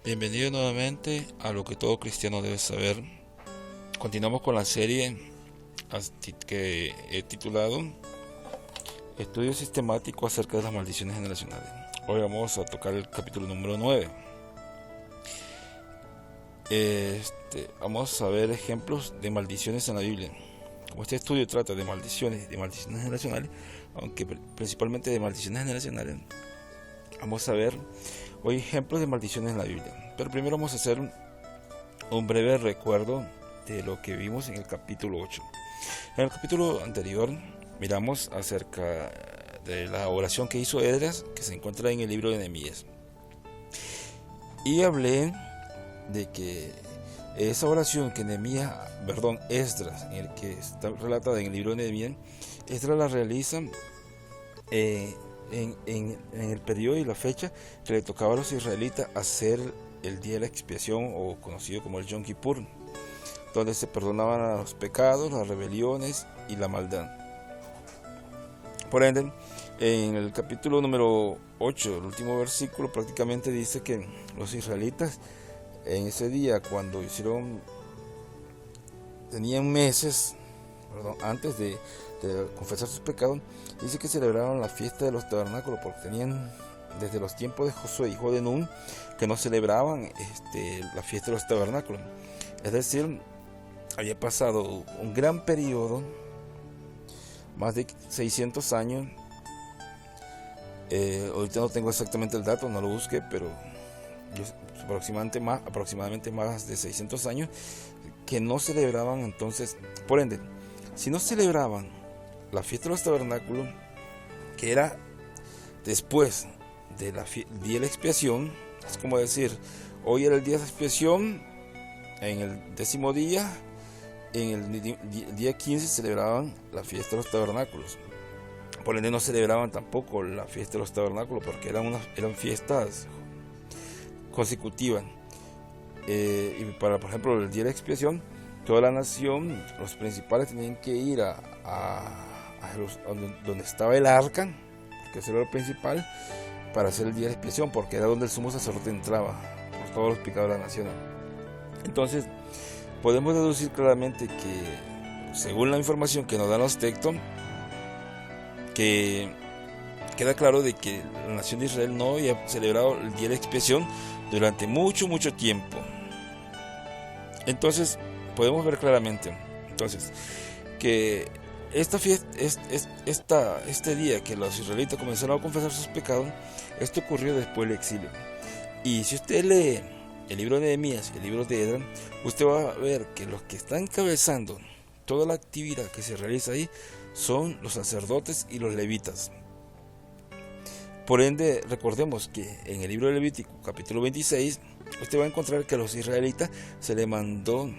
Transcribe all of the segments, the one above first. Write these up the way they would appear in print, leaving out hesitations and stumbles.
Bienvenido nuevamente a lo que todo cristiano debe saber. Continuamos con la serie que he titulado Estudio sistemático acerca de las maldiciones generacionales. Hoy vamos a tocar el capítulo número 9. Vamos a ver ejemplos de maldiciones en la Biblia. Como este estudio trata de maldiciones generacionales, aunque principalmente de maldiciones generacionales, vamos a ver hoy ejemplos de maldiciones en la Biblia. Pero primero vamos a hacer un breve recuerdo de lo que vimos en el capítulo 8. En el capítulo anterior miramos acerca de la oración que hizo Esdras, que se encuentra en el libro de Nehemías. Y hablé de que esa oración que Esdras, en el que está relatada en el libro de Nehemías, Esdras la realiza en el periodo y la fecha que le tocaba a los israelitas hacer el día de la expiación, o conocido como el Yom Kippur, donde se perdonaban los pecados, las rebeliones y la maldad. Por ende, en el capítulo número 8, el último versículo, prácticamente dice que los israelitas en ese día, cuando tenían meses, antes de confesar sus pecados, dice que celebraban la fiesta de los tabernáculos, porque tenían desde los tiempos de Josué, hijo de Nun, que no celebraban la fiesta de los tabernáculos. Es decir, había pasado un gran periodo, más de 600 años. Ahorita no tengo exactamente el dato, no lo busqué, pero aproximadamente más de 600 años que no celebraban. Entonces, por ende, si no celebraban la fiesta de los tabernáculos, que era después del día de la expiación, es como decir, hoy era el día de la expiación, en el 10º día, en el día 15 celebraban la fiesta de los tabernáculos. Por ende no celebraban tampoco la fiesta de los tabernáculos, porque eran fiestas consecutivas. Y por ejemplo, el día de la expiación, toda la nación, los principales tenían que ir donde estaba el arca, que era el principal, para hacer el día de la expiación, porque era donde el sumo sacerdote entraba por todos los pecados de la nación. Entonces, podemos deducir claramente que, según la información que nos dan los textos, que queda claro de que la nación de Israel no había celebrado el día de la expiación durante mucho tiempo. Entonces, podemos ver claramente que esta fiesta, este día que los israelitas comenzaron a confesar sus pecados, esto ocurrió después del exilio. Y si usted lee el libro de Nehemías y el libro de Esdras, usted va a ver que los que están encabezando toda la actividad que se realiza ahí son los sacerdotes y los levitas. Por ende, recordemos que en el libro de Levítico, capítulo 26, usted va a encontrar que a los israelitas se le mandó,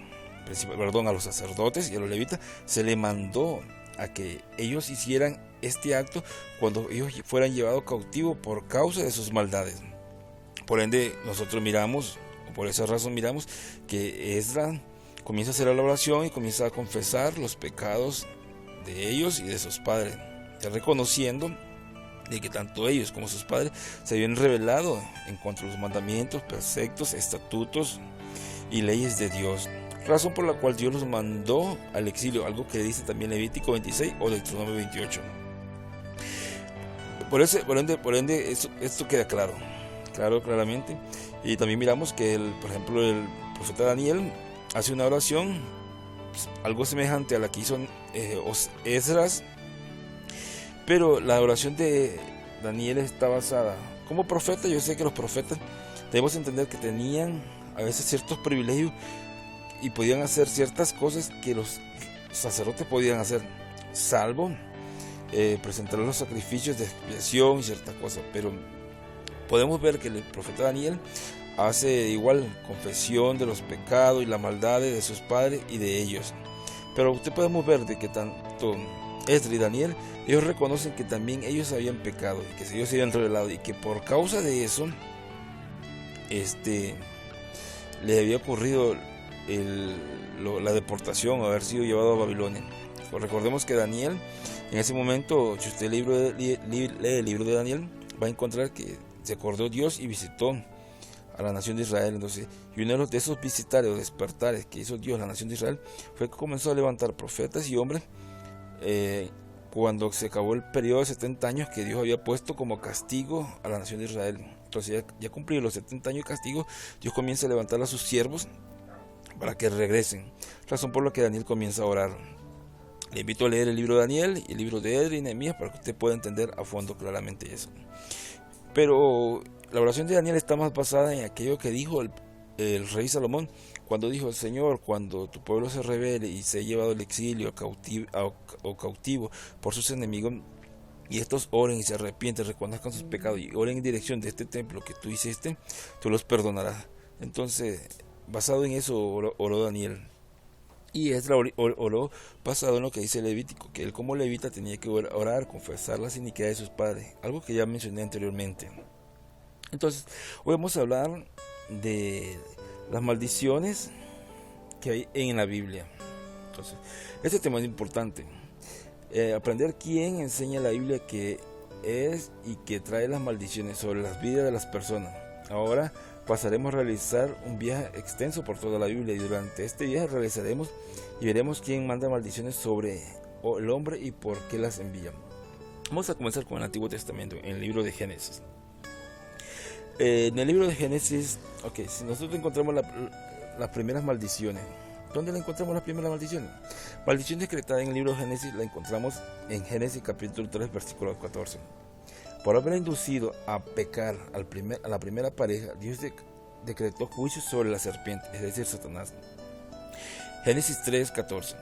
a los sacerdotes y a los levitas se le mandó a que ellos hicieran este acto cuando ellos fueran llevados cautivos por causa de sus maldades. Por ende, nosotros por esa razón miramos que Esdras comienza a hacer la oración y comienza a confesar los pecados de ellos y de sus padres, ya reconociendo de que tanto ellos como sus padres se habían rebelado en cuanto a los mandamientos, preceptos, estatutos y leyes de Dios, razón por la cual Dios los mandó al exilio, algo que dice también Levítico 26 o Deuteronomio 28. Por ende esto queda claramente. Y también miramos que por ejemplo el profeta Daniel hace una oración algo semejante a la que hizo Esdras, pero la oración de Daniel está basada como profeta. Yo sé que los profetas debemos entender que tenían a veces ciertos privilegios y podían hacer ciertas cosas que los sacerdotes podían hacer, salvo presentar los sacrificios de expiación y ciertas cosas. Pero podemos ver que el profeta Daniel hace igual confesión de los pecados y las maldades de sus padres y de ellos. Pero usted podemos ver de que tanto Esdras y Daniel, ellos reconocen que también ellos habían pecado y que ellos se habían rebelado, y que por causa de eso les había ocurrido la deportación, haber sido llevado a Babilonia. Pues recordemos que Daniel, en ese momento, si usted lee el libro de Daniel, va a encontrar que se acordó Dios y visitó a la nación de Israel. Entonces, y uno de esos visitares o despertares que hizo Dios a la nación de Israel fue que comenzó a levantar profetas y hombres cuando se acabó el periodo de 70 años que Dios había puesto como castigo a la nación de Israel. Entonces ya cumplidos los 70 años de castigo, Dios comienza a levantar a sus siervos para que regresen, razón por la que Daniel comienza a orar. Le invito a leer el libro de Daniel y el libro de Esdras y Nehemías para que usted pueda entender a fondo claramente eso. Pero la oración de Daniel está más basada en aquello que dijo el rey Salomón cuando dijo: Señor, cuando tu pueblo se rebele y se ha llevado al exilio o cautivo por sus enemigos, y estos oren y se arrepienten, reconozcan sus pecados y oren en dirección de este templo que tú hiciste, tú los perdonarás. Entonces, basado en eso oró Daniel. Y Esdras oró basado en lo que dice Levítico, que él como levita tenía que orar, confesar las iniquidades de sus padres, algo que ya mencioné anteriormente. Entonces, hoy vamos a hablar de las maldiciones que hay en la Biblia. Entonces, este tema es importante. Aprender quién enseña la Biblia que es y que trae las maldiciones sobre las vidas de las personas. Ahora pasaremos a realizar un viaje extenso por toda la Biblia, y durante este viaje realizaremos y veremos quién manda maldiciones sobre el hombre y por qué las envía. Vamos a comenzar con el Antiguo Testamento, en el libro de Génesis. En el libro de Génesis, si nosotros encontramos las primeras maldiciones, ¿dónde la encontramos las primeras maldiciones? Maldición decretada en el libro de Génesis la encontramos en Génesis capítulo 3, versículo 14. Por haber inducido a pecar a la primera pareja, Dios decretó juicio sobre la serpiente, es decir, Satanás. Génesis 3, 14.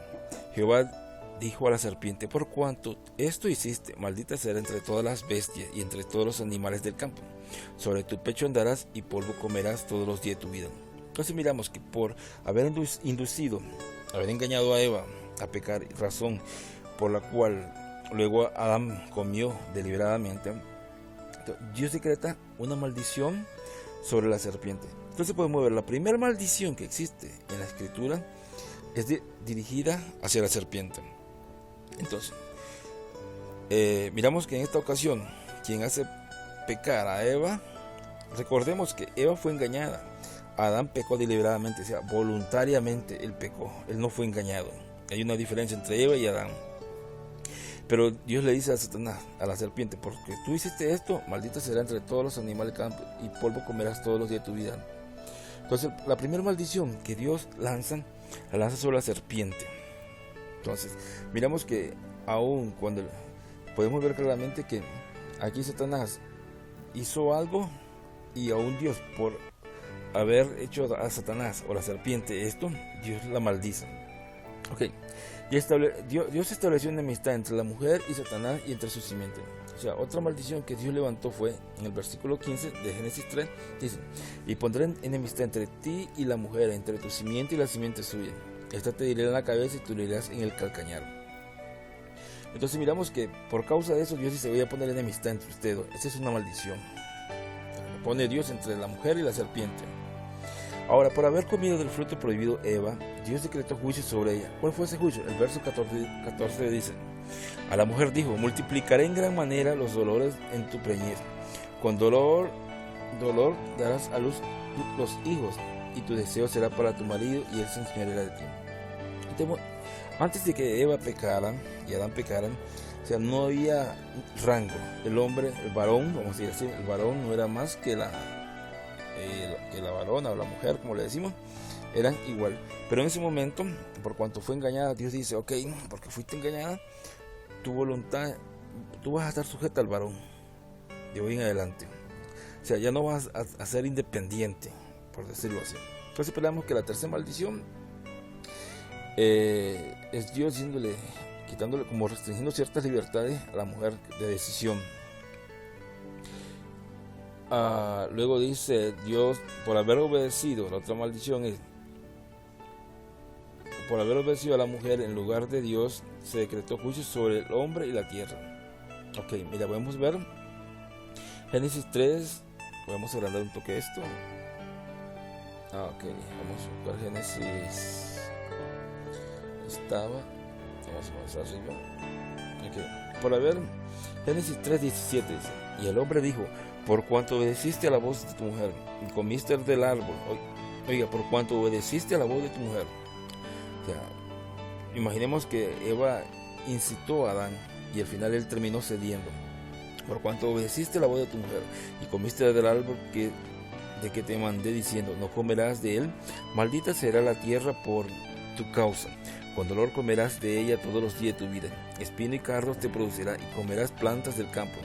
Jehová dijo a la serpiente: por cuanto esto hiciste, maldita será entre todas las bestias y entre todos los animales del campo. Sobre tu pecho andarás y polvo comerás todos los días de tu vida. Entonces miramos que por haber inducido, haber engañado a Eva a pecar, razón por la cual luego Adán comió deliberadamente, Dios decreta una maldición sobre la serpiente. Entonces podemos ver, la primera maldición que existe en la escritura es dirigida hacia la serpiente. Entonces, miramos que en esta ocasión, quien hace pecar a Eva, recordemos que Eva fue engañada, Adán pecó deliberadamente, o sea, voluntariamente él pecó, él no fue engañado. Hay una diferencia entre Eva y Adán. Pero Dios le dice a Satanás, a la serpiente: porque tú hiciste esto, maldita será entre todos los animales del campo y polvo comerás todos los días de tu vida. Entonces, la primera maldición que Dios lanza, la lanza sobre la serpiente. Entonces, miramos que aún cuando podemos ver claramente que aquí Satanás hizo algo, y aún Dios, por haber hecho a Satanás o la serpiente esto, Dios la maldice. Y Dios estableció una amistad entre la mujer y Satanás y entre su simiente. O sea, otra maldición que Dios levantó fue en el versículo 15 de Génesis 3, dice: y pondré enemistad entre ti y la mujer, entre tu simiente y la simiente suya. Esta te herirá en la cabeza y tú le herirás en el calcañar. Entonces miramos que por causa de eso Dios dice: voy a poner enemistad entre ustedes. Esa es una maldición. Pone Dios entre la mujer y la serpiente. Ahora, por haber comido del fruto prohibido Eva, Dios decretó juicio sobre ella. ¿Cuál fue ese juicio? El verso 14 dice: a la mujer dijo: multiplicaré en gran manera los dolores en tu preñez. Con dolor darás a luz los hijos, y tu deseo será para tu marido, y él se enseñoreará de ti. Entonces, antes de que Eva pecara y Adán pecaran, o sea, no había rango. El hombre, el varón, vamos a decir así, el varón no era más que la varona o la mujer, como le decimos, eran igual. Pero en ese momento, por cuanto fue engañada, Dios dice: porque fuiste engañada, tu voluntad, tú vas a estar sujeta al varón de hoy en adelante. O sea, ya no vas a ser independiente, por decirlo así. Entonces esperamos que la tercera maldición es Dios quitándole, como restringiendo ciertas libertades a la mujer de decisión. Luego dice Dios: por haber obedecido, la otra maldición es: por haber obedecido a la mujer en lugar de Dios, se decretó juicio sobre el hombre y la tierra. Mira, podemos ver Génesis 3, podemos agrandar un toque esto. Vamos a buscar Génesis. Vamos a pasar arriba. Por haber Génesis 3:17 dice: y el hombre dijo: por cuanto obedeciste a la voz de tu mujer y comiste del árbol. Oiga, por cuanto obedeciste a la voz de tu mujer. O sea, imaginemos que Eva incitó a Adán y al final él terminó cediendo. Por cuanto obedeciste a la voz de tu mujer y comiste del árbol de que te mandé diciendo, no comerás de él, maldita será la tierra por tu causa. Con dolor comerás de ella todos los días de tu vida. Espino y cardos te producirá y comerás plantas del campo.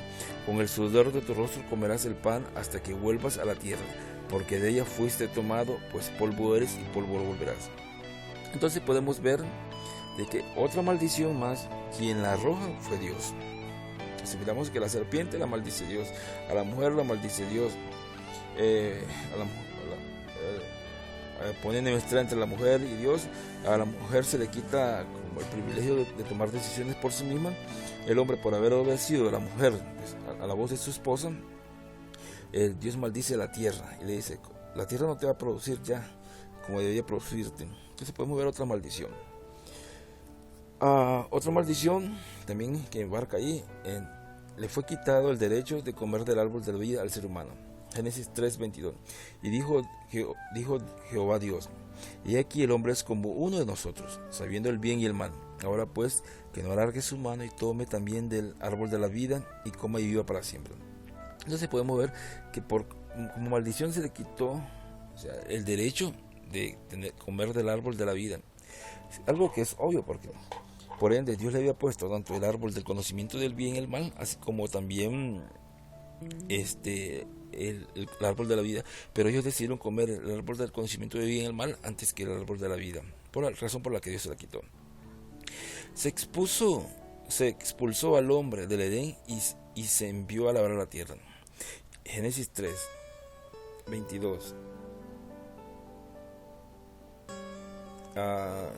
Con el sudor de tu rostro comerás el pan hasta que vuelvas a la tierra, porque de ella fuiste tomado, pues polvo eres y polvo volverás. Entonces podemos ver de que otra maldición más, quien la arroja fue Dios. Si miramos que la serpiente la maldice Dios, a la mujer la maldice Dios, pone enemistad entre la mujer y Dios. A la mujer se le quita como el privilegio de tomar decisiones por sí misma. El hombre, por haber obedecido a la mujer, pues, a la voz de su esposa, Dios maldice la tierra y le dice, la tierra no te va a producir ya como debería producirte. Entonces podemos ver otra maldición. Otra maldición también que embarca ahí, le fue quitado el derecho de comer del árbol de la vida al ser humano. Génesis 3:22. Y dijo Jehová Dios, y aquí el hombre es como uno de nosotros, sabiendo el bien y el mal. Ahora pues, que no alargue su mano y tome también del árbol de la vida y coma y viva para siempre. Entonces podemos ver que como maldición se le quitó, o sea, el derecho de comer del árbol de la vida. Algo que es obvio, porque por ende Dios le había puesto tanto el árbol del conocimiento del bien y el mal, así como también el árbol de la vida, pero ellos decidieron comer el árbol del conocimiento del bien y el mal antes que el árbol de la vida, por la razón por la que Dios se la quitó. Se expulsó al hombre del Edén y se envió a labrar la tierra. Génesis 3:22. Ya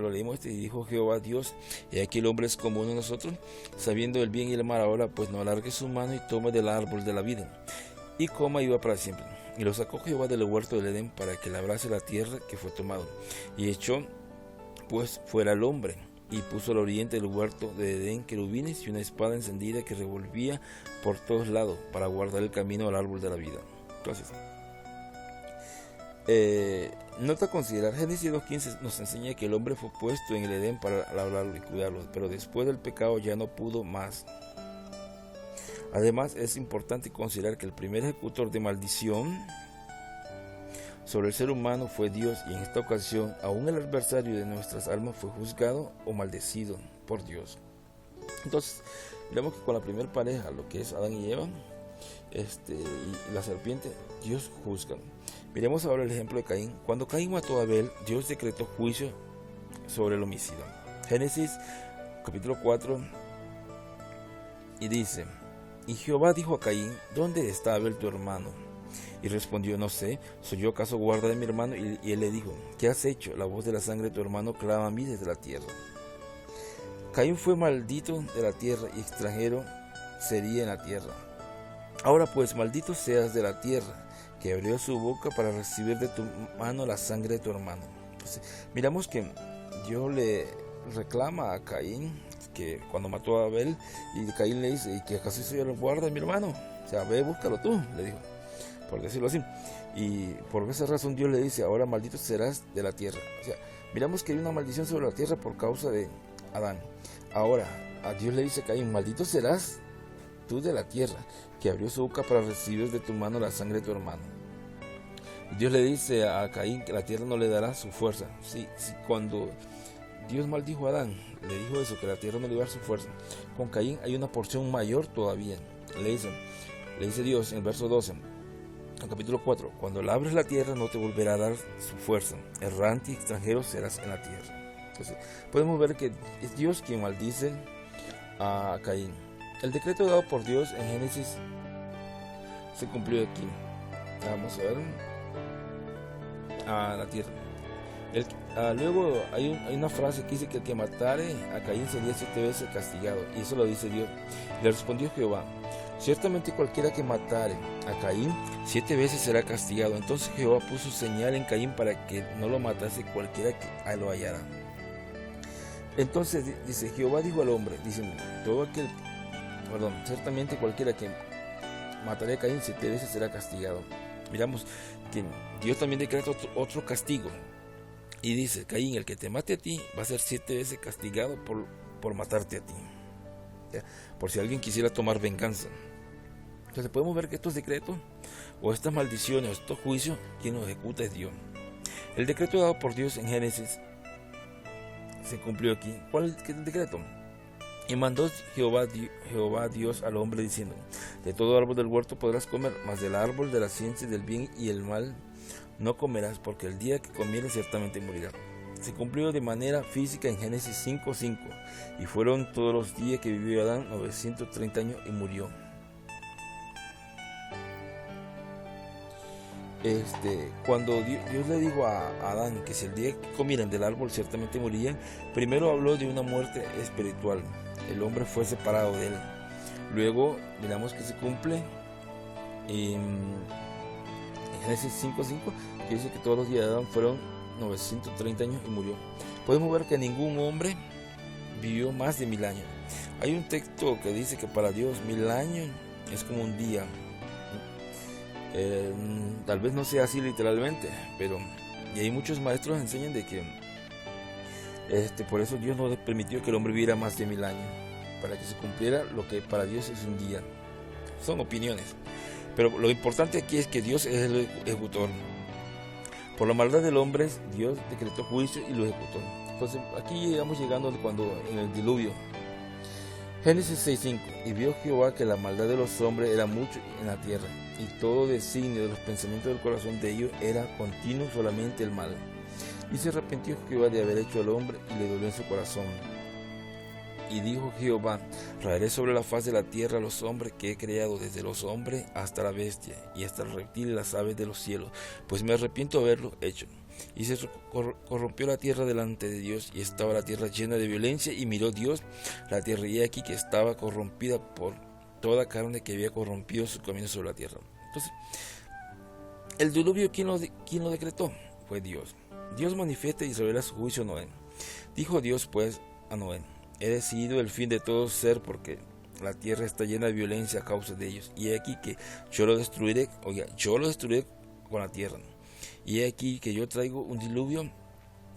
lo leímos, y dijo Jehová Dios, y aquí el hombre es como uno de nosotros, sabiendo el bien y el mal. Ahora pues no alargue su mano y tome del árbol de la vida y coma y viva para siempre. Y lo sacó Jehová del huerto del Edén para que labrase la tierra que fue tomado, y echó pues fuera al hombre, y puso al oriente del huerto de Edén querubines y una espada encendida que revolvía por todos lados para guardar el camino al árbol de la vida. Entonces, nota a considerar, Génesis 2:15 nos enseña que el hombre fue puesto en el Edén para labrarlo y cuidarlo, pero después del pecado ya no pudo más. Además, es importante considerar que el primer ejecutor de maldición sobre el ser humano fue Dios, y en esta ocasión aún el adversario de nuestras almas fue juzgado o maldecido por Dios. Entonces, vemos que con la primera pareja, lo que es Adán y Eva, y la serpiente, Dios juzga. Miremos ahora el ejemplo de Caín. Cuando Caín mató a Abel, Dios decretó juicio sobre el homicida. Génesis capítulo 4, y dice, y Jehová dijo a Caín, ¿dónde está Abel tu hermano? Y respondió, no sé, ¿soy yo acaso guarda de mi hermano? Y él le dijo, ¿qué has hecho? La voz de la sangre de tu hermano clama a mí desde la tierra. Caín fue maldito de la tierra y extranjero sería en la tierra. Ahora pues, maldito seas de la tierra, que abrió su boca para recibir de tu mano la sangre de tu hermano. Entonces, miramos que Dios le reclama a Caín que cuando mató a Abel, y Caín le dice, ¿y que acaso soy el guarda de mi hermano? O sea, ve, búscalo tú, le dijo, por decirlo así. Y por esa razón Dios le dice, ahora maldito serás de la tierra. O sea, miramos que hay una maldición sobre la tierra por causa de Adán. Ahora, a Dios le dice a Caín, maldito serás tú de la tierra, que abrió su boca para recibir de tu mano la sangre de tu hermano. Dios le dice a Caín que la tierra no le dará su fuerza. Sí, cuando Dios maldijo a Adán, le dijo eso, que la tierra no le iba a dar su fuerza. Con Caín hay una porción mayor todavía. Le dice Dios en el verso 12, en capítulo 4, cuando labres la tierra no te volverá a dar su fuerza, errante y extranjero serás en la tierra. Entonces, podemos ver que es Dios quien maldice a Caín. El decreto dado por Dios en Génesis se cumplió aquí. Vamos a ver a la tierra. Luego hay una frase que dice que el que matare a Caín sería 7 veces castigado, y eso lo dice Dios. Le respondió Jehová, ciertamente cualquiera que matare a Caín 7 veces será castigado. Entonces Jehová puso señal en Caín para que no lo matase cualquiera que lo hallara. Entonces dice, Jehová dijo al hombre, dice, ciertamente cualquiera que mataré a Caín 7 veces, será castigado. Miramos que Dios también decreta otro castigo. Y dice, Caín, el que te mate a ti va a ser 7 veces castigado por matarte a ti. Por si alguien quisiera tomar venganza. Entonces podemos ver que estos decretos, o estas maldiciones, o estos juicios, quien los ejecuta es Dios. El decreto dado por Dios en Génesis se cumplió aquí. ¿Cuál es el decreto? Y mandó Jehová Dios al hombre diciendo, de todo árbol del huerto podrás comer, mas del árbol de la ciencia del bien y el mal no comerás, porque el día que comieres ciertamente morirás. Se cumplió de manera física en Génesis 5:5, y fueron todos los días que vivió Adán 930 años y murió. Cuando Dios le dijo a Adán que si el día que comieran del árbol ciertamente morirían, primero habló de una muerte espiritual. El hombre fue separado de él. Luego miramos que se cumple en Génesis 5:5, que dice que todos los días de Adán fueron 930 años y murió. Podemos ver que ningún hombre vivió más de 1000 años. Hay un texto que dice que para Dios 1000 años es como un día. Tal vez no sea así literalmente, pero y hay muchos maestros que enseñan de que por eso Dios no permitió que el hombre viviera más de 1000 años, para que se cumpliera lo que para Dios es un día. Son opiniones, pero lo importante aquí es que Dios es el ejecutor. Por la maldad del hombre, Dios decretó juicio y lo ejecutó. Entonces aquí estamos llegando cuando en el diluvio. Génesis 6:5, y vio Jehová que la maldad de los hombres era mucho en la tierra, y todo designio de los pensamientos del corazón de ellos era continuo solamente el mal. Y se arrepintió Jehová de haber hecho al hombre, y le dolió en su corazón. Y dijo Jehová, raeré sobre la faz de la tierra a los hombres que he creado, desde los hombres hasta la bestia, y hasta el reptil y las aves de los cielos, pues me arrepiento de haberlo hecho. Y se corrompió la tierra delante de Dios, y estaba la tierra llena de violencia, y miró Dios la tierra, y aquí que estaba corrompida por toda carne que había corrompido su camino sobre la tierra. Entonces, el diluvio, ¿quién lo decretó? Fue Dios. Dios manifiesta y revela su juicio a Noé. Dijo Dios pues a Noé, he decidido el fin de todo ser, porque la tierra está llena de violencia a causa de ellos, y he aquí que yo lo destruiré con la tierra. Y he aquí que yo traigo un diluvio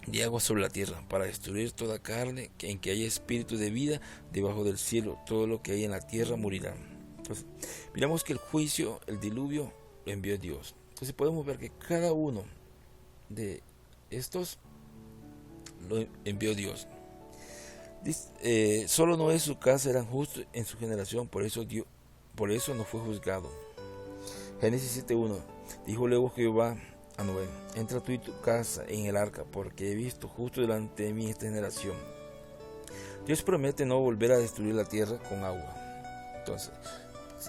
de agua sobre la tierra, para destruir toda carne en que haya espíritu de vida debajo del cielo. Todo lo que hay en la tierra morirá. Entonces, miramos que el juicio, el diluvio, lo envió Dios. Entonces podemos ver que cada uno de estos lo envió Dios. Solo Noé y su casa eran justos en su generación, por eso no fue juzgado. Génesis 7:1, dijo luego Jehová a Noé, entra tú y tu casa en el arca, porque he visto justo delante de mí esta generación. Dios promete no volver a destruir la tierra con agua. Entonces,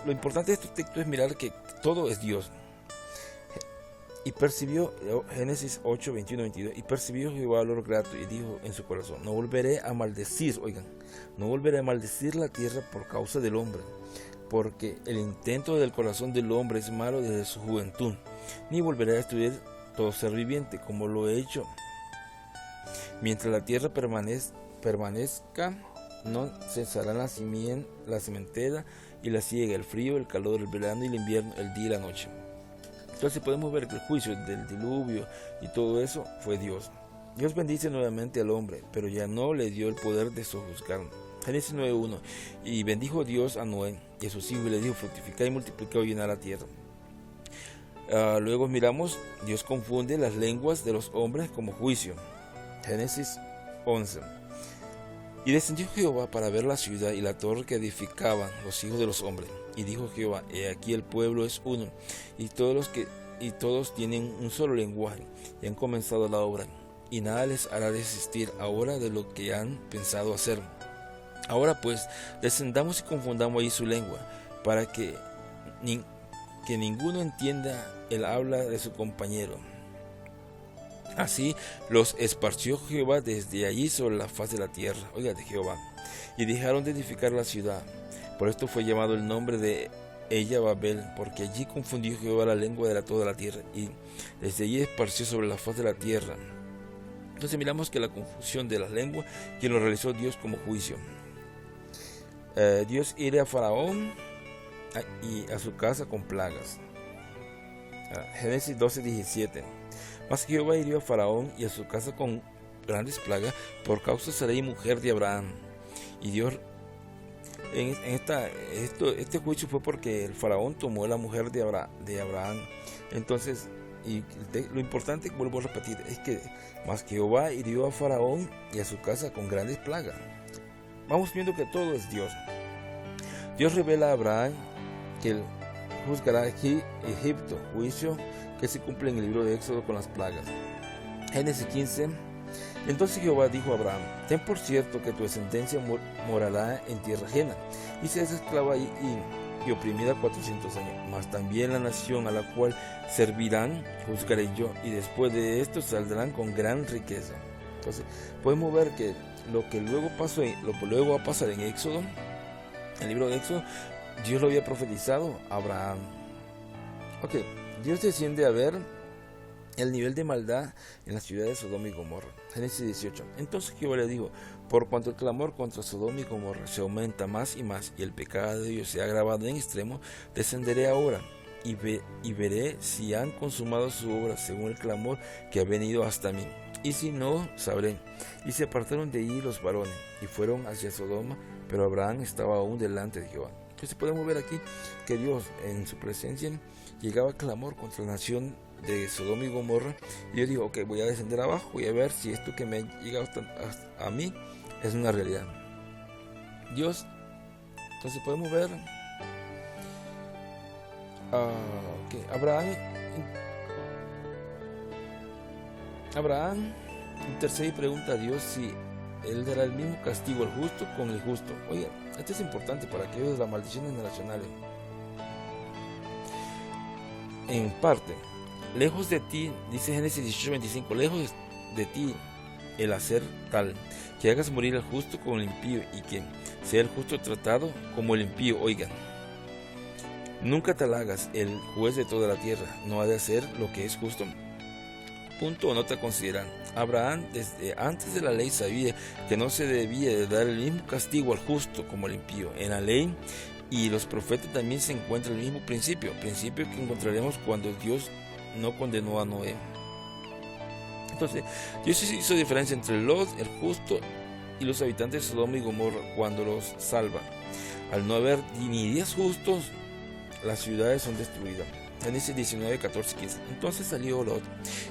lo importante de este texto es mirar que todo es Dios. Y percibió, Génesis 8, 21, 22, y percibió Jehová olor grato, y dijo en su corazón, no volveré a maldecir la tierra por causa del hombre, porque el intento del corazón del hombre es malo desde su juventud, ni volveré a destruir todo ser viviente, como lo he hecho. Mientras la tierra permanezca, no cesará la sementera y la siega, el frío, el calor, el verano y el invierno, el día y la noche. Entonces podemos ver que el juicio del diluvio y todo eso fue Dios. Dios bendice nuevamente al hombre, pero ya no le dio el poder de sojuzgar. Génesis 9:1, y bendijo Dios a Noé y a sus hijos, y le dijo, fructificad y multiplicad y llenad la tierra. Luego miramos, Dios confunde las lenguas de los hombres como juicio. Génesis 11. Y descendió Jehová para ver la ciudad y la torre que edificaban los hijos de los hombres. Y dijo Jehová, he aquí el pueblo es uno, y todos tienen un solo lenguaje, y han comenzado la obra, y nada les hará desistir ahora de lo que han pensado hacer. Ahora pues, descendamos y confundamos ahí su lengua, para que ninguno entienda el habla de su compañero. Así los esparció Jehová desde allí sobre la faz de la tierra, de Jehová, y dejaron de edificar la ciudad. Por esto fue llamado el nombre de ella Babel, porque allí confundió Jehová la lengua de toda la tierra, y desde allí esparció sobre la faz de la tierra. Entonces miramos que la confusión de las lenguas, quien lo realizó Dios como juicio. Dios hiere a Faraón y a su casa con plagas. Génesis 12:17. Mas Jehová hirió a Faraón y a su casa con grandes plagas por causa de Sarai, mujer de Abraham. Y Dios este juicio fue porque el Faraón tomó la mujer de Abraham. Entonces, lo importante, vuelvo a repetir, es que mas Jehová hirió a Faraón y a su casa con grandes plagas. Vamos viendo que todo es Dios. Dios revela a Abraham que él juzgará Egipto, juicio que se cumple en el libro de Éxodo con las plagas. Génesis 15. Entonces Jehová dijo a Abraham: ten por cierto que tu descendencia morará en tierra ajena, y serás esclava y oprimida 400 años. Mas también la nación a la cual servirán juzgaré yo, y después de esto saldrán con gran riqueza. Entonces podemos ver que lo que luego va a pasar en Éxodo, en el libro de Éxodo, Dios lo había profetizado a Abraham. Dios desciende a ver el nivel de maldad en la ciudad de Sodoma y Gomorra. Génesis 18. Entonces Jehová le dijo: por cuanto el clamor contra Sodoma y Gomorra se aumenta más y más, y el pecado de ellos se ha agravado en extremo, descenderé ahora y veré si han consumado su obra según el clamor que ha venido hasta mí. Y si no, sabré. Y se apartaron de allí los varones y fueron hacia Sodoma, pero Abraham estaba aún delante de Jehová. Entonces podemos ver aquí que Dios en su presencia llegaba clamor contra la nación de Sodoma y Gomorra, y yo digo: voy a descender abajo, voy a ver si esto que me ha llegado hasta a mí es una realidad. Dios, entonces podemos ver que Abraham intercede y pregunta a Dios si él dará el mismo castigo al justo con el justo. Oye, esto es importante para aquellos de las maldiciones generacionales. En parte, lejos de ti, dice Génesis 18:25, lejos de ti el hacer tal, que hagas morir al justo con el impío, y que sea el justo tratado como el impío. Oigan, nunca te halagas, el juez de toda la tierra no ha de hacer lo que es justo. Punto o no te consideran. Abraham desde antes de la ley sabía que no se debía de dar el mismo castigo al justo como al impío. En la ley y los profetas también se encuentra el mismo principio que encontraremos cuando Dios no condenó a Noé. Entonces, Dios hizo diferencia entre Lot, el justo, y los habitantes de Sodoma y Gomorra cuando los salva. Al no haber ni 10 justos, las ciudades son destruidas. Génesis 19, 14, 15. Entonces salió Lot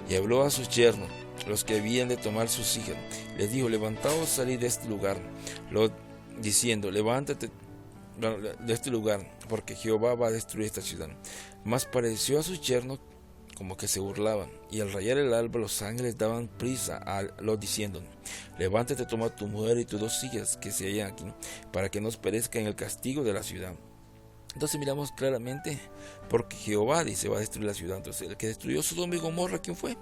y habló a sus yernos, los que habían de tomar sus hijas. Les dijo: levantaos, salid de este lugar. Lot diciendo: levántate de este lugar, porque Jehová va a destruir esta ciudad. Mas pareció a sus yernos como que se burlaban, y al rayar el alba los ángeles daban prisa a Lot diciendo: levántate, toma tu mujer y tus 2 hijas que se hallan aquí, para que no perezca en el castigo de la ciudad. Entonces miramos claramente, porque Jehová dice va a destruir la ciudad. Entonces el que destruyó Sodoma y Gomorra, ¿quién fue?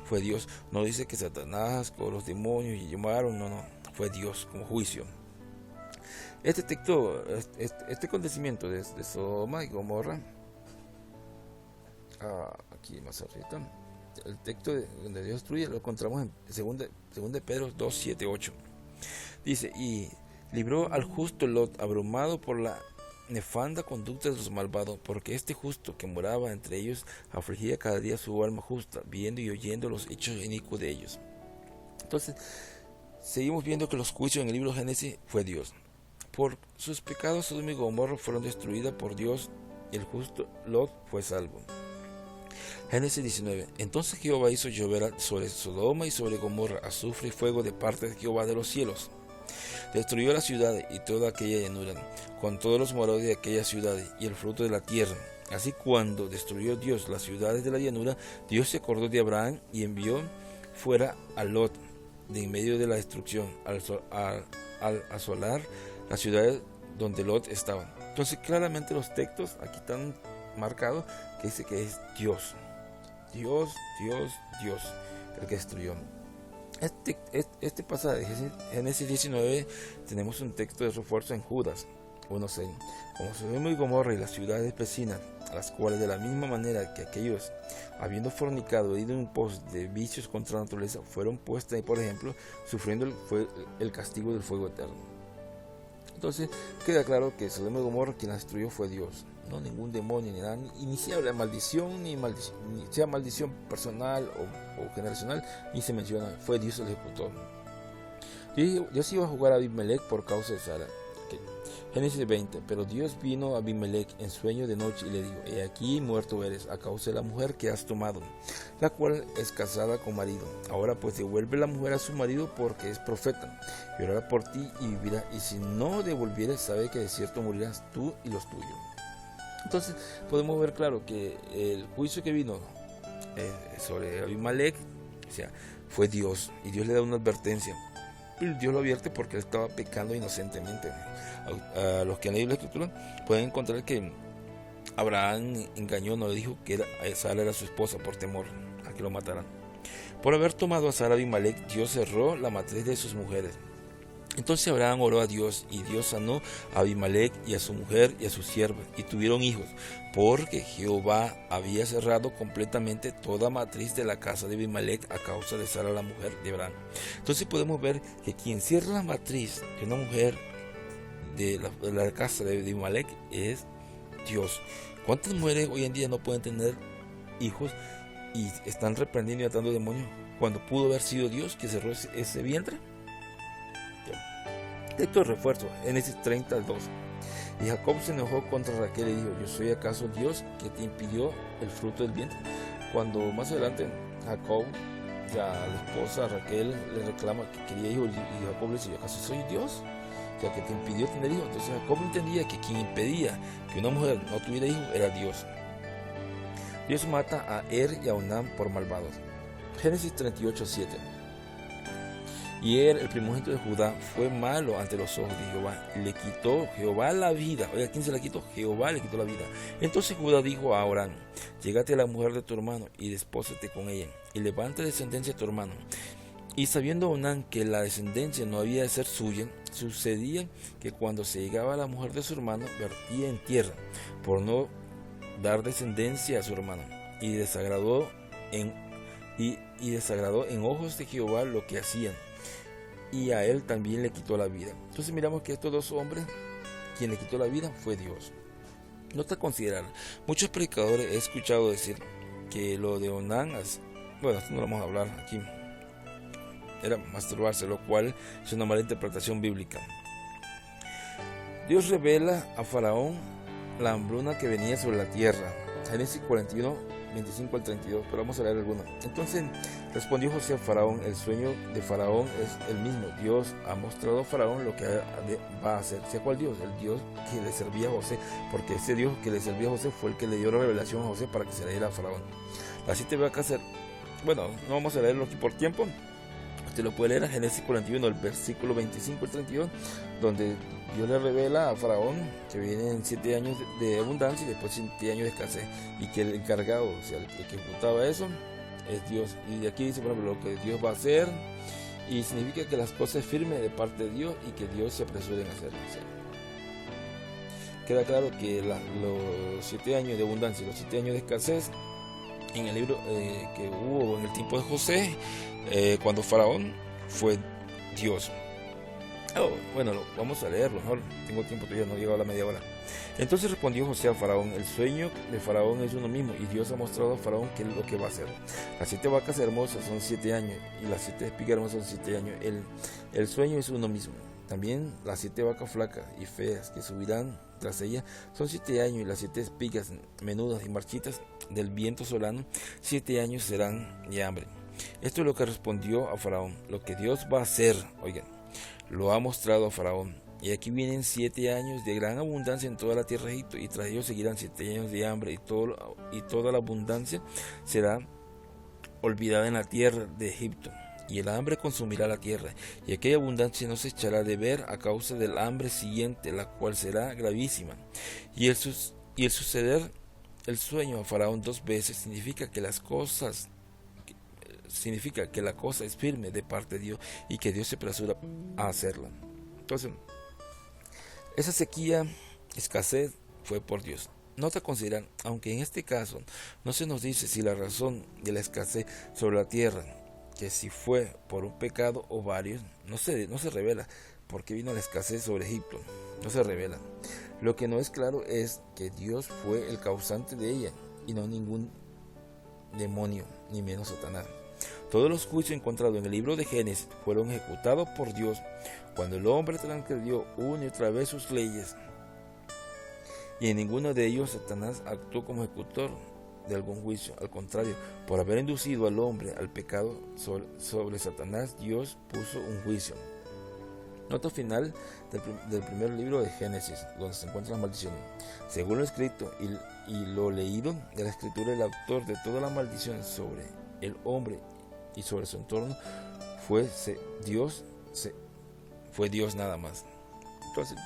Fue Dios. No dice que Satanás o los demonios y llamaron, no, fue Dios como juicio. Este texto, este acontecimiento de Sodoma y Gomorra, aquí más arriba, el texto donde Dios destruye lo encontramos en 2 Pedro 2, 7, 8. Dice: y libró al justo Lot, abrumado por la nefanda conducta de los malvados, porque este justo que moraba entre ellos afligía cada día su alma justa, viendo y oyendo los hechos inicuos de ellos. Entonces seguimos viendo que los juicios en el libro de Génesis fue Dios. Por sus pecados Sodoma y Gomorra fueron destruidas por Dios, y el justo Lot fue salvo. Génesis 19. Entonces Jehová hizo llover sobre Sodoma y sobre Gomorra azufre y fuego de parte de Jehová de los cielos. Destruyó la ciudad y toda aquella llanura, con todos los moradores de aquella ciudad y el fruto de la tierra. Así, cuando destruyó Dios las ciudades de la llanura, Dios se acordó de Abraham y envió fuera a Lot de en medio de la destrucción, al asolar las ciudades donde Lot estaba. Entonces claramente los textos aquí están marcados que dice que es Dios el que destruyó. Este pasaje de Génesis 19 tenemos un texto de refuerzo en Judas 1:6. Como Sodoma y Gomorra y las ciudades vecinas, a las cuales de la misma manera que aquellos, habiendo fornicado y ido en pos de vicios contra la naturaleza, fueron puestas, por ejemplo, sufriendo el castigo del fuego eterno. Entonces queda claro que Sodoma y Gomorra quien las destruyó fue Dios, no ningún demonio ni nada, ni se habla de maldición, ni sea maldición personal o generacional, ni se menciona, fue Dios el ejecutor. Dios iba a jugar a Abimelech por causa de Sara. Okay. Génesis 20. Pero Dios vino a Abimelech en sueño de noche y le dijo: he aquí muerto eres a causa de la mujer que has tomado, la cual es casada con marido. Ahora pues devuelve la mujer a su marido, porque es profeta, y orará por ti y vivirá, y si no devolvieres, sabe que de cierto morirás tú y los tuyos. Entonces podemos ver claro que el juicio que vino sobre Abimelech, o sea, fue Dios, y Dios le da una advertencia. Dios lo advierte porque él estaba pecando inocentemente. A los que han leído la escritura pueden encontrar que Abraham engañó, no le dijo que Sara era su esposa por temor a que lo mataran. Por haber tomado a Sara Abimelech, Dios cerró la matriz de sus mujeres. Entonces Abraham oró a Dios, y Dios sanó a Abimelech y a su mujer y a sus siervas, y tuvieron hijos, porque Jehová había cerrado completamente toda matriz de la casa de Abimelech a causa de Sara, la mujer de Abraham. Entonces podemos ver que quien cierra la matriz de una mujer de la casa de Abimelech es Dios. ¿Cuántas mujeres hoy en día no pueden tener hijos y están reprendiendo y atando demonios cuando pudo haber sido Dios que cerró ese vientre? Texto de refuerzo, Génesis 32. Y Jacob se enojó contra Raquel y dijo: ¿yo soy acaso Dios que te impidió el fruto del vientre? Cuando más adelante Jacob, ya la esposa Raquel, le reclama que quería hijos, y Jacob le dice: ¿yo acaso soy Dios? O sea, que te impidió tener hijos. Entonces Jacob entendía que quien impedía que una mujer no tuviera hijos era Dios. Dios mata a y a Onán por malvados. Génesis 38:7. Y el primogénito de Judá, fue malo ante los ojos de Jehová, y le quitó Jehová la vida. Oiga, ¿quién se la quitó? Jehová le quitó la vida. Entonces Judá dijo a Abraham: llégate a la mujer de tu hermano y despósate con ella, y levanta descendencia a tu hermano. Y sabiendo Onán que la descendencia no había de ser suya, sucedía que cuando se llegaba a la mujer de su hermano, vertía en tierra, por no dar descendencia a su hermano, y desagradó en ojos de Jehová lo que hacían, y a él también le quitó la vida. Entonces miramos que estos dos hombres, quien le quitó la vida fue Dios. Nota a considerar, muchos predicadores he escuchado decir que lo de Onán, bueno, esto no lo vamos a hablar aquí, era masturbarse, lo cual es una mala interpretación bíblica. Dios revela a Faraón la hambruna que venía sobre la tierra. Génesis 41, 25 al 32, pero vamos a leer alguno. Entonces respondió José a Faraón: el sueño de Faraón es el mismo. Dios ha mostrado a Faraón lo que va a hacer. ¿Sea cuál Dios? El Dios que le servía a José, porque ese Dios que le servía a José fue el que le dio la revelación a José para que se le diera a Faraón. Así te voy a hacer. Bueno, no vamos a leerlo aquí por tiempo. Usted lo puede leer en Génesis 41, el versículo 25 al 32, donde Dios le revela a Faraón que vienen 7 años de abundancia y después 7 años de escasez, y que el encargado, o sea, el que ejecutaba eso, es Dios. Y de aquí dice, por ejemplo, lo que Dios va a hacer, y significa que las cosas firmes de parte de Dios y que Dios se apresure en hacerlo. O sea, queda claro que los 7 años de abundancia y los 7 años de escasez en el libro que hubo en el tiempo de José, cuando Faraón fue Dios. Bueno, vamos a leerlo, mejor tengo tiempo, todavía no he llegado a la media hora. Entonces respondió José a Faraón: el sueño de Faraón es uno mismo, y Dios ha mostrado a Faraón qué es lo que va a hacer. Las 7 vacas hermosas son 7 años, y las 7 espigas hermosas son 7 años. El sueño es uno mismo. También las 7 vacas flacas y feas que subirán tras ella son 7 años, y las 7 espigas menudas y marchitas del viento solano 7 años serán de hambre. Esto es lo que respondió a Faraón: lo que Dios va a hacer, oigan, lo ha mostrado a Faraón. Y aquí vienen 7 años de gran abundancia en toda la tierra de Egipto, y tras ellos seguirán 7 años de hambre, y toda la abundancia será olvidada en la tierra de Egipto. Y el hambre consumirá la tierra, y aquella abundancia no se echará de ver a causa del hambre siguiente, la cual será gravísima. Y el suceder el sueño a Faraón 2 veces significa que la cosa es firme de parte de Dios, y que Dios se apresura a hacerla. Entonces, esa sequía, escasez, fue por Dios. Nota a considerar, aunque en este caso no se nos dice si la razón de la escasez sobre la tierra, que si fue por un pecado o varios, no se revela, por qué vino la escasez sobre Egipto. No se revela. Lo que no es claro es que Dios fue el causante de ella y no ningún demonio, ni menos Satanás. Todos los juicios encontrados en el libro de Génesis fueron ejecutados por Dios cuando el hombre transgredió una y otra vez sus leyes, y en ninguno de ellos Satanás actuó como ejecutor de algún juicio. Al contrario, por haber inducido al hombre al pecado, sobre Satanás Dios puso un juicio. Nota final del primer libro de Génesis, donde se encuentran las maldiciones. Según lo escrito y lo leído de la escritura, el autor de toda la maldición sobre el hombre y sobre su entorno fue Dios nada más. Entonces,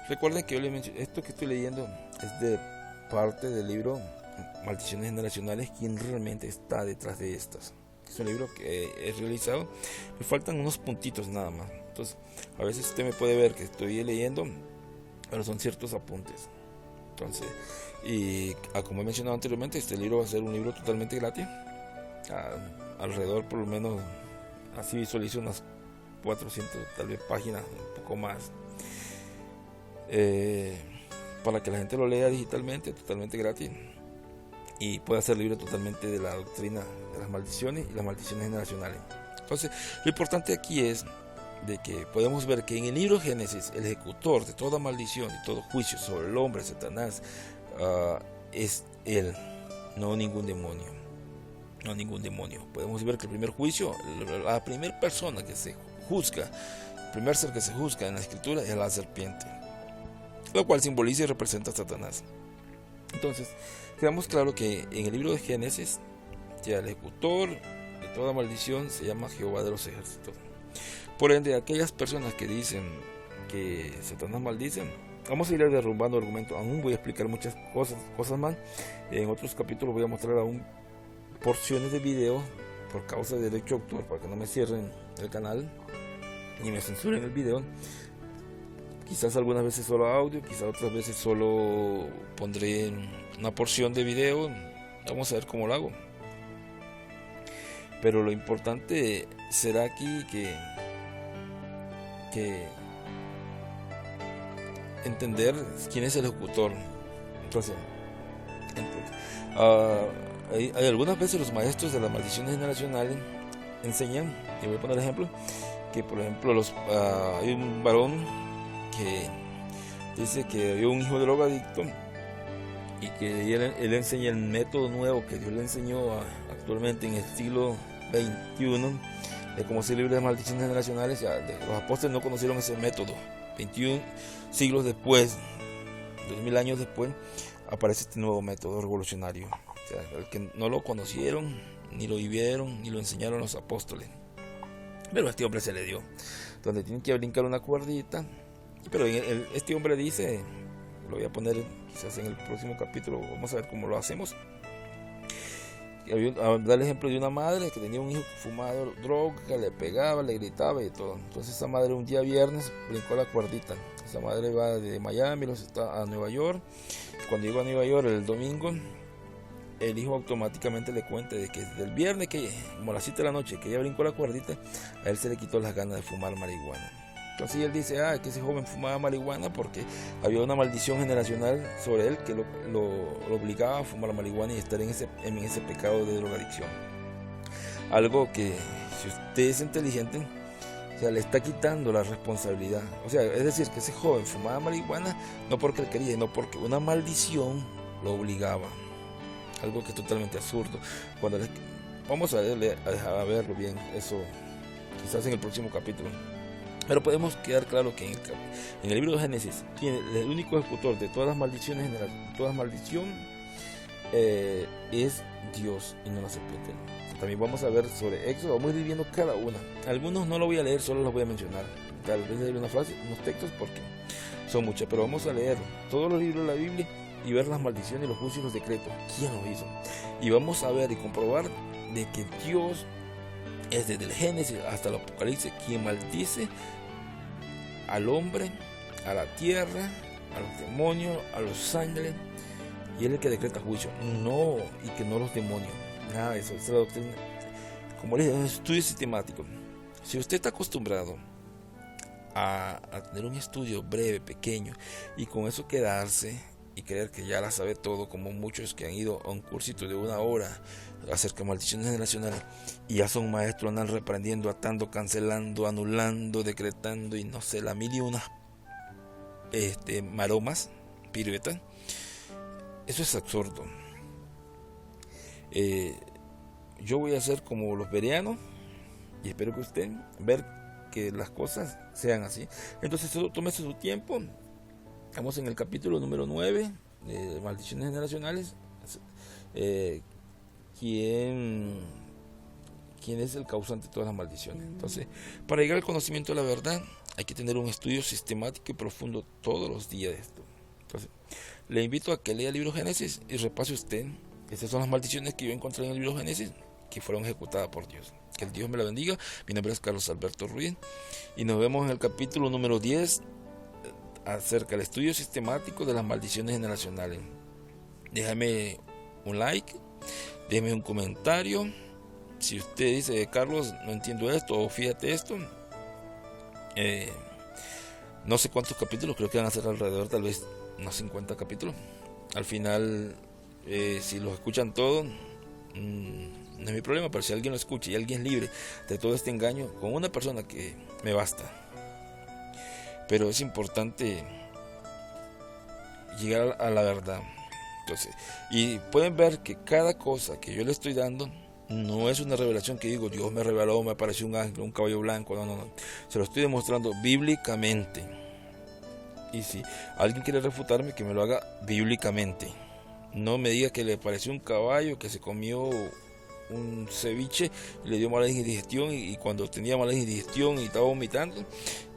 recuerden que yo les mencioné, esto que estoy leyendo es de parte del libro Maldiciones Generacionales, quien realmente está detrás de estas. Es un libro que he realizado, me faltan unos puntitos nada más. Entonces, a veces usted me puede ver que estoy leyendo, pero son ciertos apuntes. Entonces, y como he mencionado anteriormente, este libro va a ser un libro totalmente gratis. Alrededor, por lo menos, así visualizo unas 400 tal vez páginas, un poco más, para que la gente lo lea digitalmente, totalmente gratis, y pueda ser libre totalmente de la doctrina de las maldiciones y las maldiciones generacionales. Entonces, lo importante aquí es de que podemos ver que en el libro de Génesis, el ejecutor de toda maldición y todo juicio sobre el hombre, Satanás, es él, no ningún demonio. No ningún demonio. Podemos ver que el primer juicio, la primera persona que se juzga, el primer ser que se juzga en la escritura es la serpiente, lo cual simboliza y representa a Satanás. Entonces, quedamos claro que en el libro de Génesis, ya el ejecutor de toda maldición se llama Jehová de los ejércitos. Por ende, aquellas personas que dicen que Satanás maldice, vamos a ir derrumbando el argumento. Aún voy a explicar muchas cosas más. En otros capítulos voy a mostrar aún porciones de video por causa de derecho de autor, para que no me cierren el canal ni me censuren el video. Quizás algunas veces solo audio, quizás otras veces solo pondré una porción de video. Vamos a ver cómo lo hago. Pero lo importante será aquí que entender quién es el ejecutor. Entonces hay algunas veces los maestros de las maldiciones generacionales enseñan, y voy a poner ejemplo, que por ejemplo hay un varón que dice que había un hijo drogadicto y que él enseña el método nuevo que Dios le enseñó actualmente en el siglo XXI de cómo ser libre de maldiciones generacionales. Los apóstoles no conocieron ese método. 21 siglos después, 2000 años después, aparece este nuevo método revolucionario. O sea, el que no lo conocieron, ni lo vivieron, ni lo enseñaron los apóstoles. Pero a este hombre se le dio, donde tienen que brincar una cuerdita. Pero este hombre dice, lo voy a poner quizás en el próximo capítulo, vamos a ver cómo lo hacemos. Da el ejemplo de una madre que tenía un hijo que fumaba droga, que le pegaba, le gritaba y todo. Entonces esa madre un día viernes brincó la cuerdita. Esa madre va de Miami a Nueva York. Cuando llegó a Nueva York el domingo, el hijo automáticamente le cuenta de que desde el viernes, como a las 7 de la noche, que ella brincó la cuerdita, a él se le quitó las ganas de fumar marihuana. Entonces él dice que ese joven fumaba marihuana porque había una maldición generacional sobre él que lo obligaba a fumar marihuana y estar en ese pecado de drogadicción. Algo que, si usted es inteligente, o sea, le está quitando la responsabilidad. O sea, es decir, que ese joven fumaba marihuana no porque él quería, sino porque una maldición lo obligaba. Algo que es totalmente absurdo. Vamos a verlo bien, eso quizás en el próximo capítulo. Pero podemos quedar claro que en el libro de Génesis, el único ejecutor de todas las maldiciones, es Dios y no la serpiente. También vamos a ver sobre Éxodo, vamos a ir viendo cada una. Algunos no lo voy a leer, solo los voy a mencionar. Tal vez leer una frase, unos textos, porque son muchas, pero vamos a leer todos los libros de la Biblia y ver las maldiciones, los juicios y los decretos. ¿Quién los hizo? Y vamos a ver y comprobar de que Dios es desde el Génesis hasta el Apocalipsis quien maldice al hombre, a la tierra, a los demonios, a los ángeles, y él es el que decreta juicio, no, y que no los demonios, nada de eso. Esa es la doctrina, como les digo, es un estudio sistemático. Si usted está acostumbrado a tener un estudio breve, pequeño, y con eso quedarse y creer que ya la sabe todo, como muchos que han ido a un cursito de 1 hora acerca de maldiciones generacionales y ya son maestros, andan reprendiendo, atando, cancelando, anulando, decretando y no sé, la mil y unas maromas, piruetas. Eso es absurdo. Yo voy a hacer como los bereanos y espero que usted ver que las cosas sean así. Entonces tómese su tiempo. Estamos en el capítulo número 9 de maldiciones generacionales. ¿Quién es el causante de todas las maldiciones? Entonces, para llegar al conocimiento de la verdad hay que tener un estudio sistemático y profundo todos los días de esto. Entonces, le invito a que lea el libro Génesis y repase usted. Estas son las maldiciones que yo encontré en el libro Génesis, que fueron ejecutadas por Dios. Que el Dios me la bendiga. Mi nombre es Carlos Alberto Ruiz y nos vemos en el capítulo número 10 acerca del estudio sistemático de las maldiciones generacionales. Déjame un like, déjame un comentario. Si usted dice, Carlos, no entiendo esto, o fíjate esto, no sé cuántos capítulos, creo que van a ser alrededor tal vez unos 50 capítulos. Al final, si los escuchan todos, no es mi problema, pero si alguien lo escucha y alguien es libre de todo este engaño, con una persona que me basta. Pero es importante llegar a la verdad. Entonces, y pueden ver que cada cosa que yo le estoy dando no es una revelación que digo, Dios me reveló, me apareció un ángel, un caballo blanco, no. Se lo estoy demostrando bíblicamente. Y si alguien quiere refutarme, que me lo haga bíblicamente. No me diga que le apareció un caballo que se comió un ceviche y le dio mala digestión y cuando tenía mala digestión y estaba vomitando,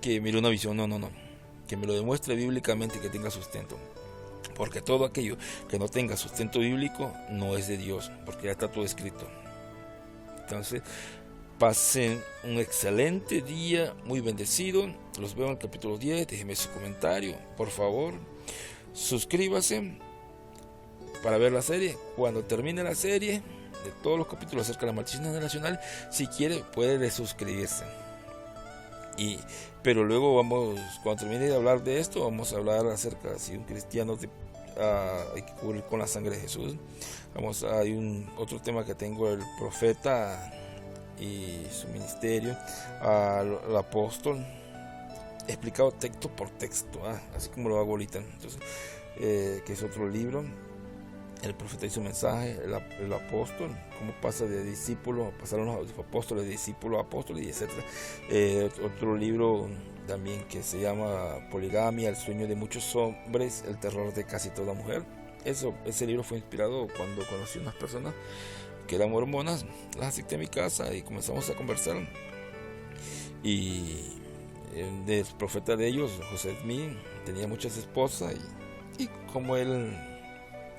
que miró una visión. No. Que me lo demuestre bíblicamente, que tenga sustento. Porque todo aquello que no tenga sustento bíblico no es de Dios, porque ya está todo escrito. Entonces, pasen un excelente día, muy bendecido. Los veo en el capítulo 10. Déjeme su comentario, por favor. Suscríbase para ver la serie. Cuando termine la serie de todos los capítulos acerca de la maldición generacional, si quiere puede desuscribirse. Pero luego cuando termine de hablar de esto, vamos a hablar acerca de si un cristiano hay que cubrir con la sangre de Jesús. Hay otro tema que tengo, el profeta y su ministerio, al apóstol, explicado texto por texto, así como lo hago ahorita. Entonces, que es otro libro, el profeta y su mensaje, el apóstol, cómo pasa de discípulo, pasaron los apóstoles de discípulo a apóstoles, y etcétera. Otro libro también que se llama Poligamia, el sueño de muchos hombres, el terror de casi toda mujer. Ese libro fue inspirado cuando conocí a unas personas que eran mormonas, las acepté a mi casa y comenzamos a conversar. Y el profeta de ellos, José Smith, tenía muchas esposas y como él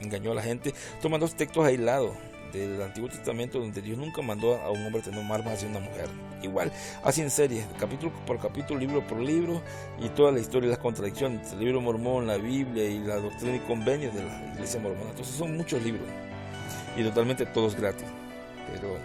engañó a la gente tomando textos aislados del Antiguo Testamento donde Dios nunca mandó a un hombre a tener armas hacia una mujer. Igual, así en serie, capítulo por capítulo, libro por libro, y toda la historia y las contradicciones, el libro mormón, la Biblia y la doctrina y convenios de la iglesia mormona. Entonces son muchos libros y totalmente todos gratis. Pero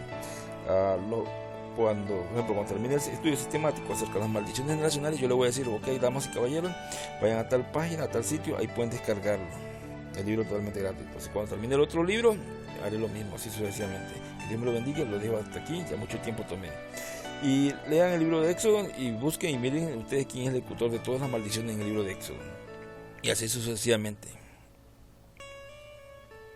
por ejemplo, cuando termine el estudio sistemático acerca de las maldiciones generacionales, yo le voy a decir, ok, damas y caballeros, vayan a tal página, a tal sitio, ahí pueden descargarlo. El libro totalmente gratis. Entonces, cuando termine el otro libro, haré lo mismo, así sucesivamente. Que Dios me lo bendiga, lo dejo hasta aquí, ya mucho tiempo tomé. Y lean el libro de Éxodo y busquen y miren ustedes quién es el ejecutor de todas las maldiciones en el libro de Éxodo. Y así sucesivamente.